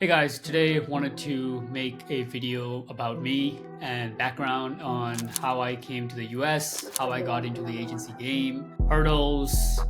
Hey guys, today I wanted to make a video about me and background on how I came to the US, how I got into the agency game, hurdles,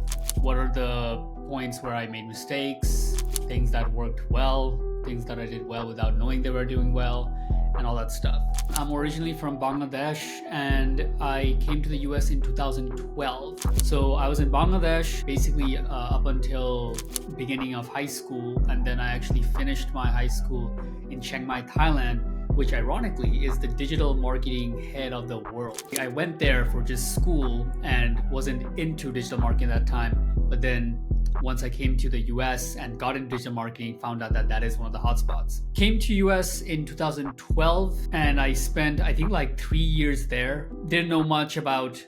what are the points where I made mistakes, things that worked well, things that I did well without knowing they were doing well, and all that stuff. I'm originally from Bangladesh and I came to the US in 2012. So I was in Bangladesh basically up until beginning of high school, and then I actually finished my high school in Chiang Mai, Thailand, which ironically is the digital marketing head of the world. I went there for just school and wasn't into digital marketing at that time, but then once I came to the US and got into digital marketing, found out that that is one of the hotspots. Came to US in 2012 and I spent, I think, like 3 years there. Didn't know much about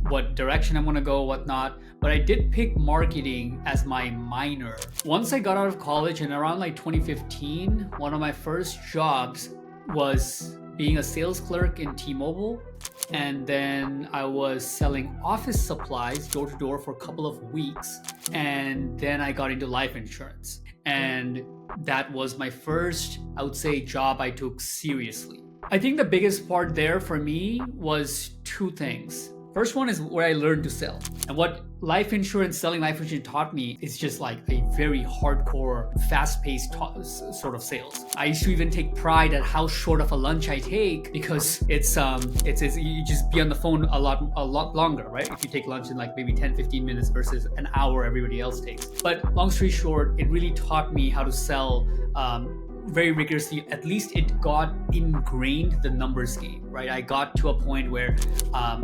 what direction I want to go, whatnot, but I did pick marketing as my minor. Once I got out of college and around like 2015, one of my first jobs was being a sales clerk in T-Mobile. And then I was selling office supplies door to door for a couple of weeks. And then I got into life insurance. And that was my first, I would say, job I took seriously. I think the biggest part there for me was two things. First one is where I learned to sell. And what selling life insurance taught me is just like a very hardcore, fast-paced sort of sales. I used to even take pride at how short of a lunch I take because it's you just be on the phone a lot longer, right? If you take lunch in like maybe 10-15 minutes versus an hour everybody else takes. But long story short, it really taught me how to sell very rigorously. At least it got ingrained the numbers game, right? I got to a point where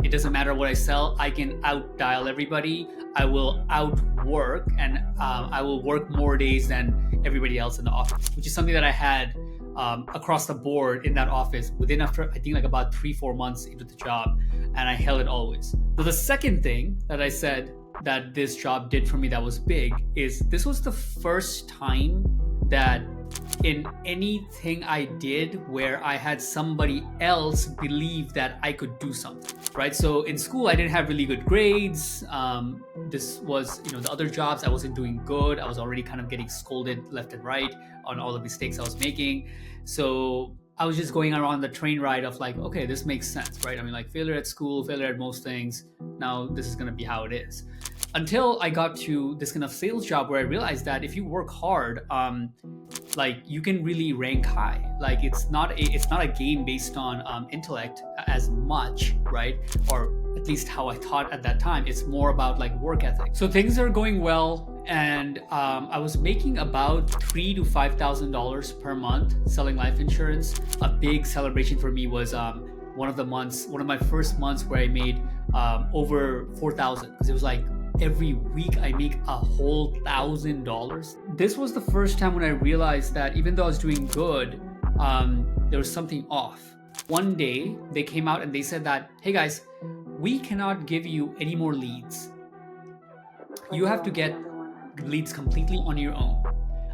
it doesn't matter what I sell, I can out dial everybody. I will outwork and I will work more days than everybody else in the office, which is something that I had across the board in that office within after I think like about 3-4 months into the job, and I held it always. So the second thing that I said that this job did for me that was big is this was the first time that in anything I did where I had somebody else believe that I could do something, right? So in school, I didn't have really good grades. This was, the other jobs, I wasn't doing good. I was already kind of getting scolded left and right on all the mistakes I was making. So I was just going around the train ride of like, okay, this makes sense, right? I mean, like failure at school, failure at most things. Now this is going to be how it is. Until I got to this kind of sales job where I realized that if you work hard, like you can really rank high. Like it's not a game based on intellect as much, right? Or at least how I thought at that time. It's more about like work ethic. So things are going well. And I was making about $3,000 to $5,000 per month selling life insurance. A big celebration for me was one of my first months where I made over $4,000, because it was like every week I make a whole $1,000. This was the first time when I realized that even though I was doing good, there was something off. One day they came out and they said that, hey guys, we cannot give you any more leads. You have to get leads completely on your own.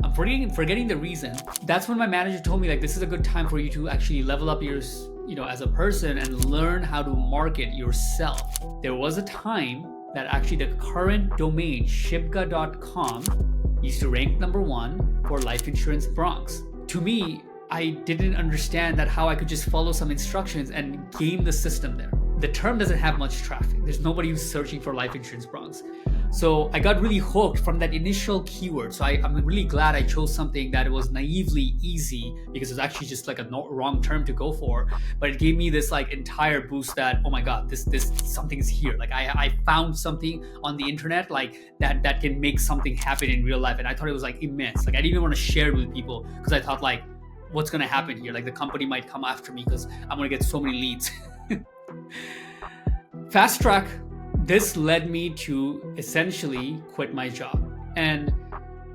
I'm forgetting the reason. That's when my manager told me like this is a good time for you to actually level up your as a person and learn how to market yourself. There was a time that actually the current domain shibga.com used to rank #1 for life insurance Bronx. To me, I didn't understand that how I could just follow some instructions and game the system there. The term doesn't have much traffic. There's nobody who's searching for life insurance Bronx. So I got really hooked from that initial keyword. So I'm really glad I chose something that was naively easy, because it's actually just like a wrong term to go for. But it gave me this like entire boost that, oh my God, this something is here. Like I found something on the internet like that can make something happen in real life. And I thought it was like immense. Like I didn't even want to share it with people because I thought like, what's going to happen here? Like the company might come after me because I'm going to get so many leads. Fast track. This led me to essentially quit my job. And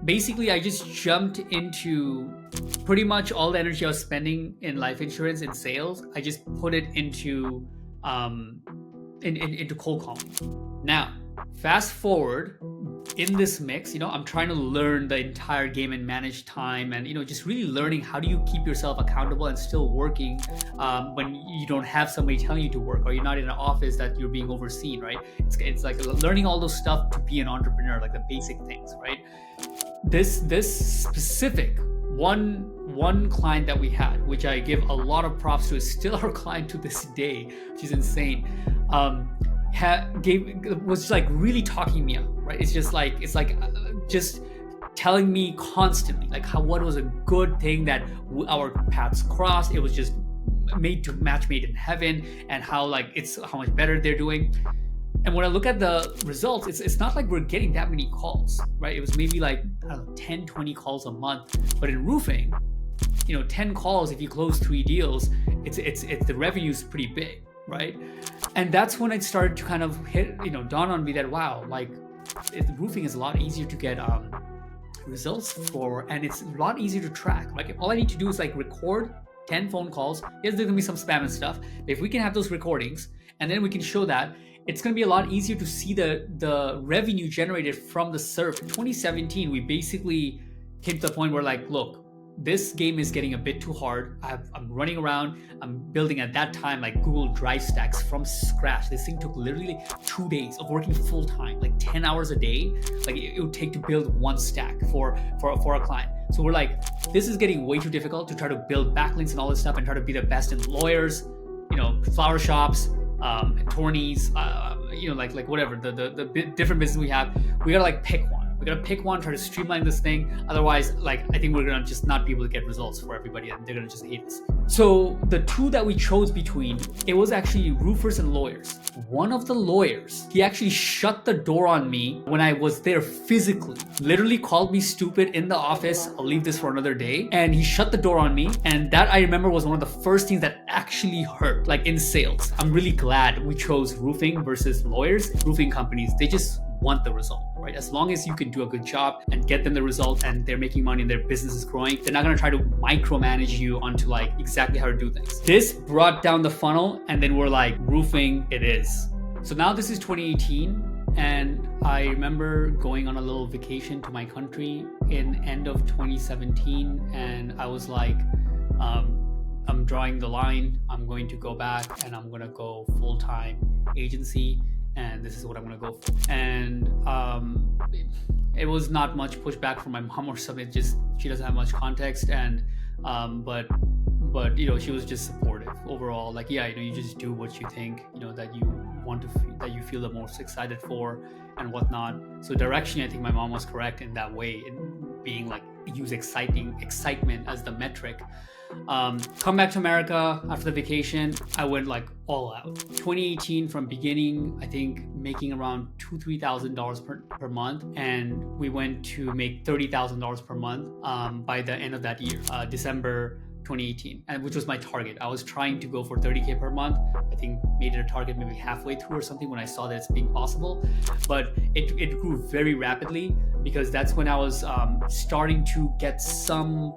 basically I just jumped into pretty much all the energy I was spending in life insurance and sales. I just put it into cold calling. Now, fast forward in this mix, I'm trying to learn the entire game and manage time and, just really learning how do you keep yourself accountable and still working when you don't have somebody telling you to work, or you're not in an office that you're being overseen, right? It's like learning all those stuff to be an entrepreneur, like the basic things, right? This specific one client that we had, which I give a lot of props to, is still our client to this day, which is insane. Was just like really talking me up, right? It's like just telling me constantly like what was a good thing that our paths crossed. It was just match made in heaven, and how much better they're doing. And when I look at the results, it's not like we're getting that many calls, right? It was maybe like, I don't know, 10, 20 calls a month. But in roofing, 10 calls, if you close 3 deals, it's the revenue's pretty big, right? And that's when it started to kind of dawn on me that, wow, like roofing is a lot easier to get results for, and it's a lot easier to track. Like all I need to do is like record 10 phone calls. Yes, there's gonna be some spam and stuff. But if we can have those recordings, and then we can show that, it's going to be a lot easier to see the revenue generated from the serve. In 2017, we basically came to the point where like, look, this game is getting a bit too hard. I'm running around. I'm building at that time like Google Drive stacks from scratch. This thing took literally 2 days of working full time, like 10 hours a day. Like it would take to build one stack for a client. So we're like, this is getting way too difficult to try to build backlinks and all this stuff and try to be the best in lawyers, flower shops, attorneys, like whatever the different business we have. We gotta like pick one. We gotta pick one, try to streamline this thing. Otherwise, like I think we're gonna just not be able to get results for everybody, and they're gonna just hate us. So the two that we chose between, it was actually roofers and lawyers. One of the lawyers, he actually shut the door on me when I was there physically. Literally called me stupid in the office. I'll leave this for another day. And he shut the door on me. And that I remember was one of the first things that actually hurt, like in sales. I'm really glad we chose roofing versus lawyers. Roofing companies, they just want the result, right? As long as you can do a good job and get them the result and they're making money and their business is growing, they're not going to try to micromanage you onto like exactly how to do things. This brought down the funnel, and then we're like, roofing it is. So now this is 2018, and I remember going on a little vacation to my country in end of 2017, and I was like, I'm drawing the line. I'm going to go back and I'm going to go full-time agency, and this is what I'm gonna go for. And it was not much pushback from my mom or something. Just she doesn't have much context, and but she was just supportive overall. Like, yeah, you just do what you think that you want to that you feel the most excited for and whatnot. So directionally, I think my mom was correct in that way, in being like use excitement as the metric. Come back to America after the vacation, I went like all out. 2018 from beginning, I think making around $2,000-$3,000 per month, and we went to make $30,000 per month by the end of that year, December 2018, and which was my target. I was trying to go for 30K per month. I think made it a target maybe halfway through or something when I saw that it's being possible, but it grew very rapidly because that's when I was starting to get some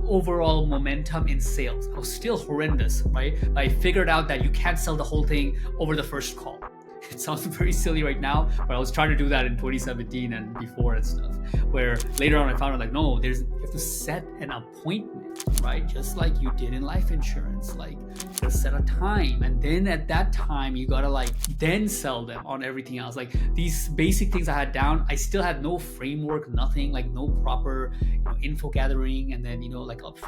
overall momentum in sales. I was still horrendous, right? But I figured out that you can't sell the whole thing over the first call. It sounds very silly right now, but I was trying to do that in 2017 and before and stuff, where later on I found out like, no, you have to set an appointment, right? Just like you did in life insurance, like you set a time, and then at that time you gotta like then sell them on everything else. Like these basic things I had down, I still had no framework, nothing, like no proper info gathering, and then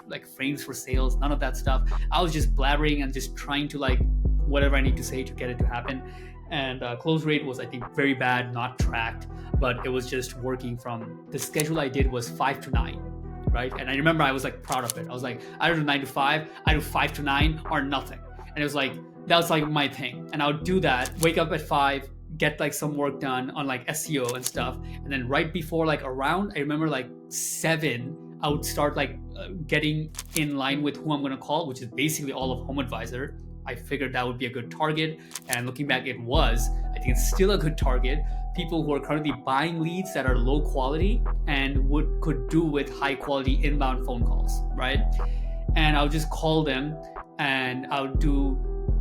like frames for sales, none of that stuff. I was just blabbering and just trying to like whatever I need to say to get it to happen. And close rate was, I think, very bad, not tracked, but it was just working from the schedule I did was 5 to 9, right? And I remember I was like proud of it. I was like, I do 9 to 5, I do 5 to 9 or nothing. And it was like, that was like my thing. And I would do that, wake up at 5, get like some work done on like SEO and stuff. And then right before like around, I remember like 7, I would start like getting in line with who I'm going to call, which is basically all of Home Advisor. I figured that would be a good target, and looking back, it was. I think it's still a good target. People who are currently buying leads that are low quality and could do with high quality inbound phone calls, right? And I would just call them, and I would do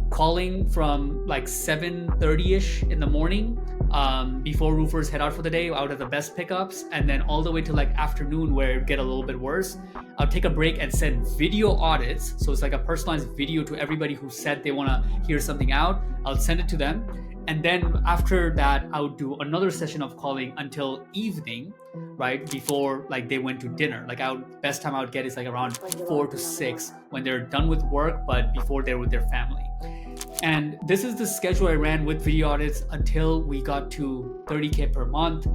calling from like 7:30ish in the morning before roofers head out for the day, I would have the best pickups, and then all the way to like afternoon where it would get a little bit worse, I'll take a break and send video audits. So it's like a personalized video to everybody who said they want to hear something out. I'll send it to them. And then after that, I would do another session of calling until evening, right? Before like they went to dinner. Like best time I would get is like around 4 to 6 when they're done with work, but before they're with their family. And this is the schedule I ran with video audits until we got to 30K per month.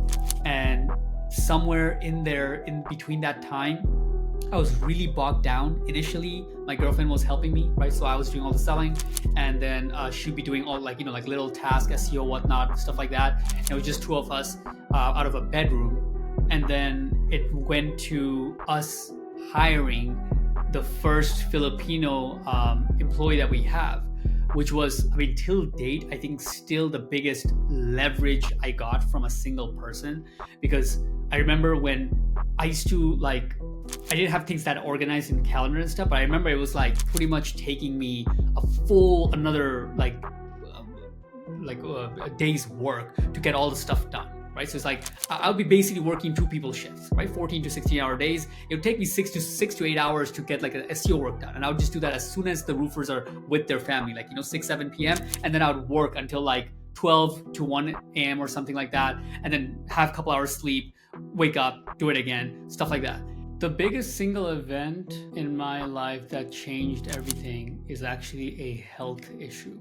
And somewhere in there, in between that time, I was really bogged down. Initially, my girlfriend was helping me, right? So I was doing all the selling, and then she'd be doing all like little tasks, SEO, whatnot, stuff like that. And it was just two of us out of a bedroom. And then it went to us hiring the first Filipino employee that we have, which was, till date, I think still the biggest leverage I got from a single person. Because I remember when I used to I didn't have things that organized in calendar and stuff, but I remember it was like pretty much taking me a full another a day's work to get all the stuff done, right? So it's like I'll be basically working 2 people shifts, right? 14 to 16 hour days. It would take me 6 to 8 hours to get like an SEO work done, and I would just do that as soon as the roofers are with their family, 6-7 p.m. and then I would work until like 12 to 1 a.m. or something like that, and then have a couple hours sleep, wake up, do it again, stuff like that. The biggest single event in my life that changed everything is actually a health issue.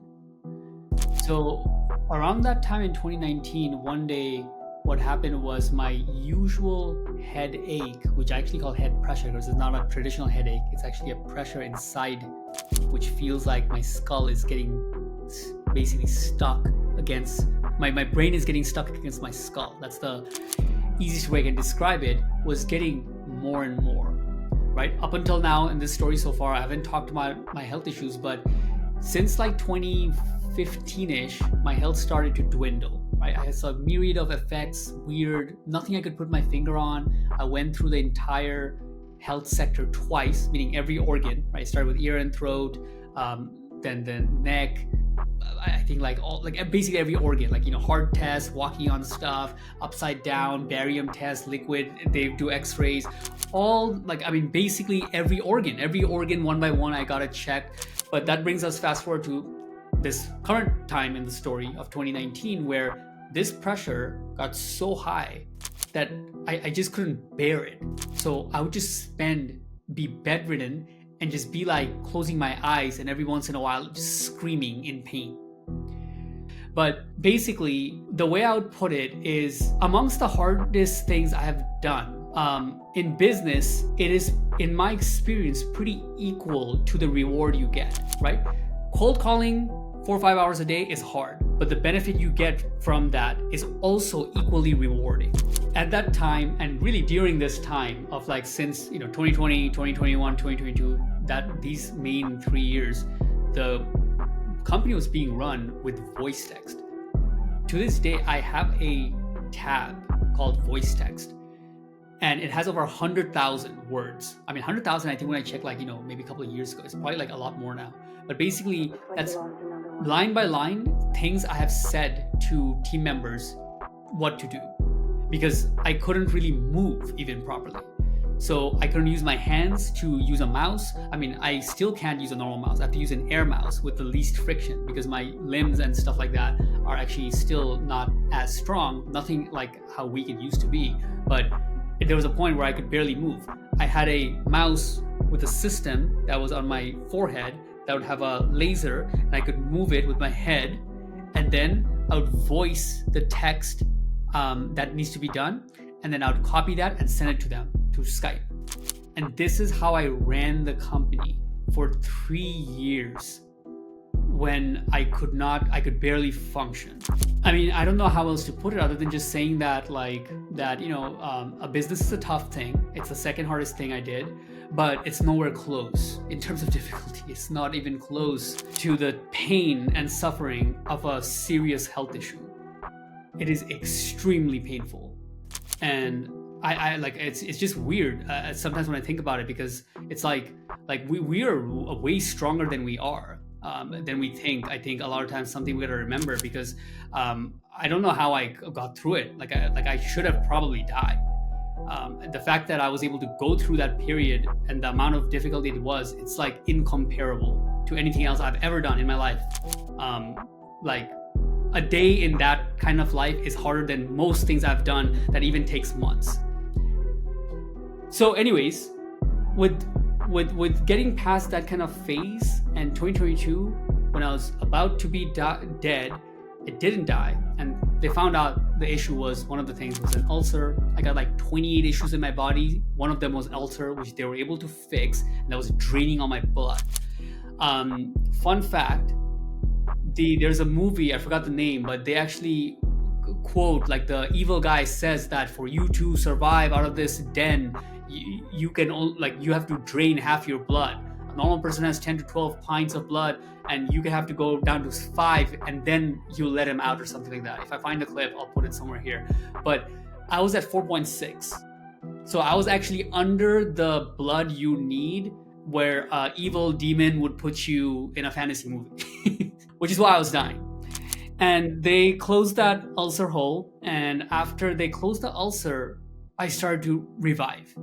So around that time in 2019, one day, what happened was my usual headache, which I actually call head pressure because it's not a traditional headache, it's actually a pressure inside, which feels like my skull is getting basically stuck against, my brain is getting stuck against my skull. That's the easiest way I can describe it, was getting more and more, right? Up until now in this story so far, I haven't talked about my health issues, but since like 2015-ish, my health started to dwindle, right? I had a myriad of effects, weird, nothing I could put my finger on. I went through the entire health sector twice, meaning every organ, right? I started with ear and throat, then neck, I think basically every organ, heart tests, walking on stuff, upside down, barium tests, liquid, they do x-rays, all basically every organ one by one I got it checked. But that brings us fast forward to this current time in the story of 2019, where this pressure got so high that I just couldn't bear it. So I would just be bedridden and just be closing my eyes and every once in a while just screaming in pain. But basically, the way I would put it is, amongst the hardest things I have done in business, it is, in my experience, pretty equal to the reward you get, right? Cold calling 4 or 5 hours a day is hard, but the benefit you get from that is also equally rewarding. At that time, and really during this time of since 2020, 2021, 2022, these main 3 years, the company was being run with voice text. To this day, I have a tab called voice text, and it has over 100,000 words. 100,000, I think when I checked maybe a couple of years ago, it's probably a lot more now. But basically, that's line by line things I have said to team members what to do, because I couldn't really move even properly. So I couldn't use my hands to use a mouse. I still can't use a normal mouse. I have to use an air mouse with the least friction because my limbs and stuff like that are actually still not as strong. Nothing like how weak it used to be. But there was a point where I could barely move. I had a mouse with a system that was on my forehead that would have a laser, and I could move it with my head, and then I would voice the text that needs to be done, and then I would copy that and send it to them through Skype. And this is how I ran the company for 3 years when I could barely function. I don't know how else to put it other than just saying that a business is a tough thing. It's the second hardest thing I did, but it's nowhere close in terms of difficulty. It's not even close to the pain and suffering of a serious health issue. It is extremely painful. And it's just weird sometimes when I think about it, because it's we are way stronger than we are. than we think. I think a lot of times something we got to remember, because I don't know how I got through it. Like I should have probably died. The fact that I was able to go through that period and the amount of difficulty it was, it's like incomparable to anything else I've ever done in my life. Like a day in that kind of life is harder than most things I've done that even takes months. So anyways, with getting past that kind of phase, and 2022, when I was about to be dead, it didn't die. And they found out the issue was, one of the things was an ulcer. I got like 28 issues in my body. One of them was ulcer, which they were able to fix, and that was draining all my blood. Fun fact, there's a movie, I forgot the name, but they actually quote, like the evil guy says that for you to survive out of this den, you can only, like, you have to drain half your blood. A normal person has 10 to 12 pints of blood, and you can have to go down to 5, and then you let him out or something like that. If I find the clip, I'll put it somewhere here. But I was at 4.6. So I was actually under the blood you need, where evil demon would put you in a fantasy movie, which is why I was dying. And they closed that ulcer hole. And after they closed the ulcer, I started to revive,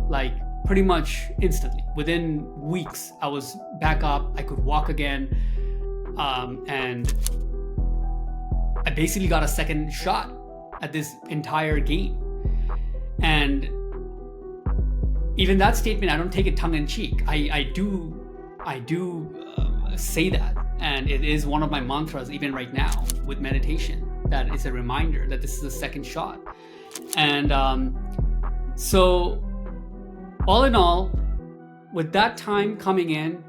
like pretty much instantly. Within weeks, I was back up. I could walk again. And I basically got a second shot at this entire game. And even that statement, I don't take it tongue in cheek. I do say that. And it is one of my mantras, even right now with meditation, that it's a reminder that this is a second shot. And so all in all, with that time coming in,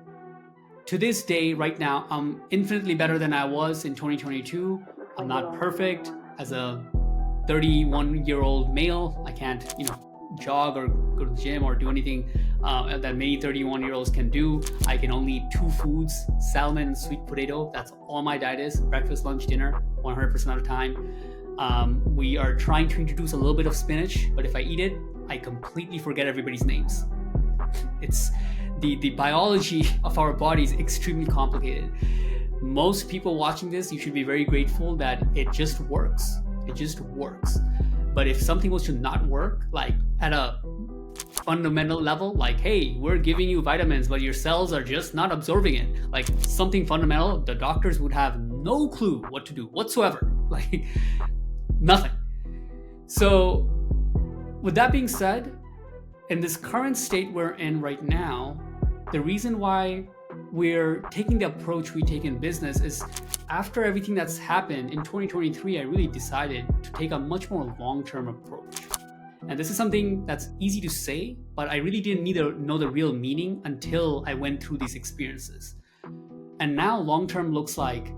to this day, right now, I'm infinitely better than I was in 2022. I'm not perfect. As a 31-year-old male, I can't, jog or go to the gym or do anything that many 31-year-olds can do. I can only eat 2 foods, salmon and sweet potato. That's all my diet is. Breakfast, lunch, dinner, 100% of the time. We are trying to introduce a little bit of spinach, but if I eat it, I completely forget everybody's names. It's the biology of our body is extremely complicated. Most people watching this, you should be very grateful that it just works. It just works. But if something was to not work, like at a fundamental level, like, hey, we're giving you vitamins, but your cells are just not absorbing it, like something fundamental, the doctors would have no clue what to do whatsoever, like nothing. So with that being said, in this current state we're in right now, the reason why we're taking the approach we take in business is, after everything that's happened in 2023, I really decided to take a much more long-term approach. And this is something that's easy to say, but I really didn't know the real meaning until I went through these experiences. And now long-term looks like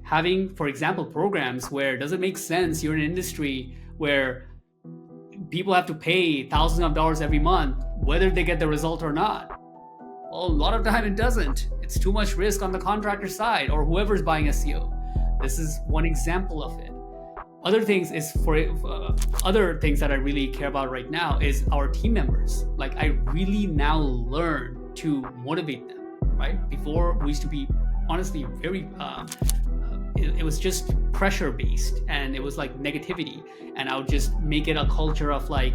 having, for example, programs where does it make sense you're in an industry where people have to pay thousands of dollars every month, whether they get the result or not. Well, a lot of the time it doesn't. It's too much risk on the contractor side or whoever's buying SEO. This is one example of it. Other things is other things that I really care about right now is our team members. Like, I really now learn to motivate them, right? Before we used to be honestly very, it was just pressure based, and it was like negativity. And I would just make it a culture of like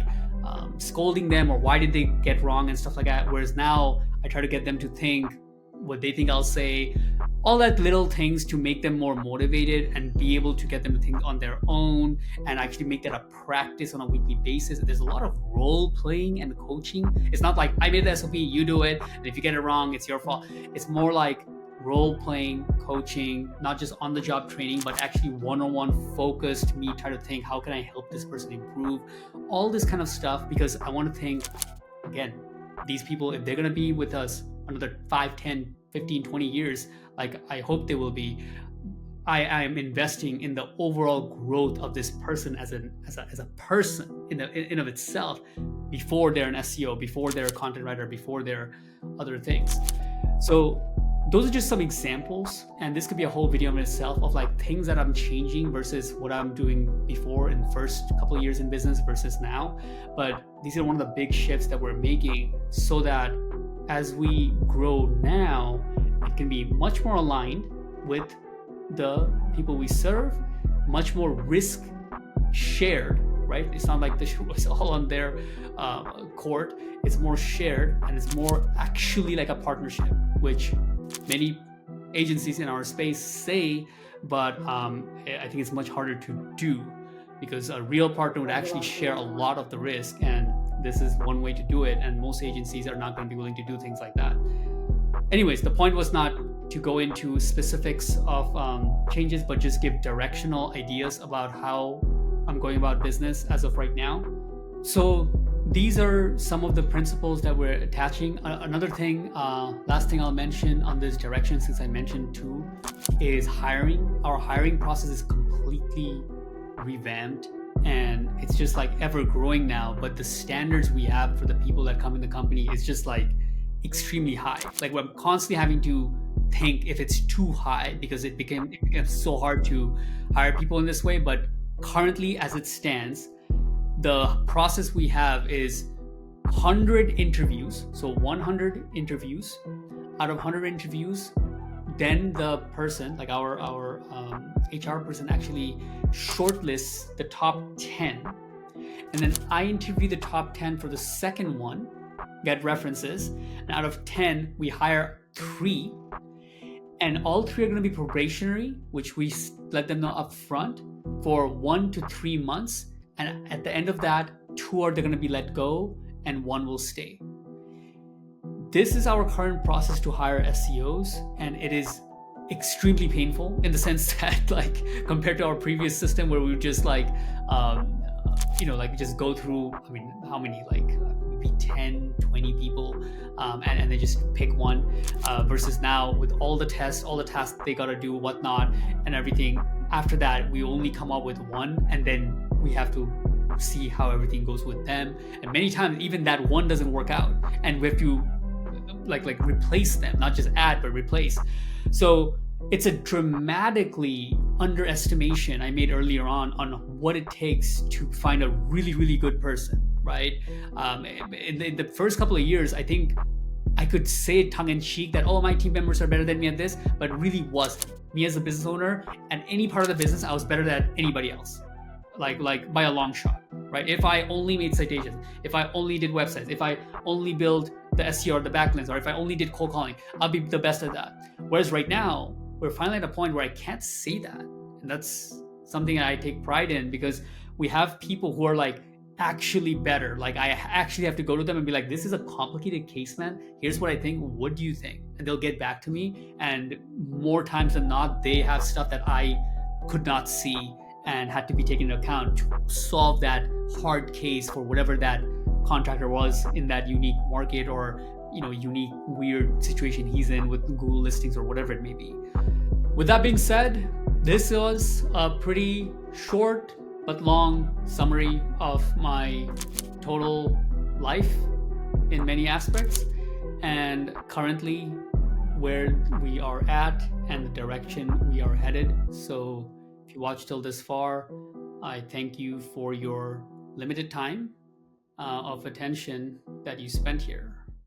scolding them, or why did they get wrong and stuff like that. Whereas now I try to get them to think what they think I'll say, all that little things to make them more motivated and be able to get them to think on their own and actually make that a practice on a weekly basis. There's a lot of role playing and coaching. It's not like I made the SOP, you do it, and if you get it wrong, it's your fault. It's more like role playing, coaching, not just on the job training, but actually one-on-one focused, me try to think, how can I help this person improve? All this kind of stuff, because I want to think, again, these people, if they're going to be with us another 5, 10, 15, 20 years, like I hope they will be, I am investing in the overall growth of this person as a person in of itself, before they're an SEO, before they're a content writer, before they're other things. So those are just some examples, and this could be a whole video in itself of like things that I'm changing versus what I'm doing before in the first couple of years in business versus now. But these are one of the big shifts that we're making, so that as we grow now, we it can be much more aligned with the people we serve, much more risk shared, right? It's not like the show is all on their court. It's more shared, and it's more actually like a partnership, which many agencies in our space say, but I think it's much harder to do, because a real partner would actually share a lot of the risk, and this is one way to do it, and most agencies are not going to be willing to do things like that. Anyways, the point was not to go into specifics of changes, but just give directional ideas about how I'm going about business as of right now. So these are some of the principles that we're attaching. Another thing, last thing I'll mention on this direction, since I mentioned too, is hiring. Our hiring process is completely revamped, and it's just like ever growing now, but the standards we have for the people that come in the company is just like extremely high. Like, we're constantly having to think if it's too high, because it became so hard to hire people in this way. But currently, as it stands, the process we have is 100 interviews. So 100 interviews. Out of 100 interviews, then the person, like our HR person, actually shortlists the top 10. And then I interview the top 10 for the second one, get references. And out of 10, we hire 3. And all 3 are going to be probationary, which we let them know up front for 1 to 3 months. And at the end of that, 2 are going to be let go and 1 will stay. This is our current process to hire SEOs, and it is extremely painful in the sense that, like, compared to our previous system where we would just like, like just go through, I mean, how many, like maybe 10, 20 people, and they just pick one, versus now with all the tests, all the tasks they got to do, whatnot, and everything. After that, we only come up with 1, and then we have to see how everything goes with them. And many times, even that 1 doesn't work out, and we have to like replace them, not just add, but replace. So it's a dramatically underestimation I made earlier on what it takes to find a really, really good person, right? In the first couple of years, I think I could say tongue-in-cheek that all my team members are better than me at this, but it really wasn't. Me as a business owner, at any part of the business, I was better than anybody else, like by a long shot, right? If I only made citations, if I only did websites, if I only built the SEO or the backlinks, or if I only did cold calling, I'll be the best at that. Whereas right now, we're finally at a point where I can't say that. And that's something I take pride in, because we have people who are like actually better. Like, I actually have to go to them and be like, this is a complicated case, man. Here's what I think. What do you think? And they'll get back to me. And more times than not, they have stuff that I could not see and had to be taken into account to solve that hard case for whatever that contractor was in that unique market, or unique weird situation he's in with Google listings or whatever it may be. With that being said, this was a pretty short but long summary of my total life in many aspects, and currently where we are at and the direction we are headed. So if you watched till this far, I thank you for your limited time of attention that you spent here.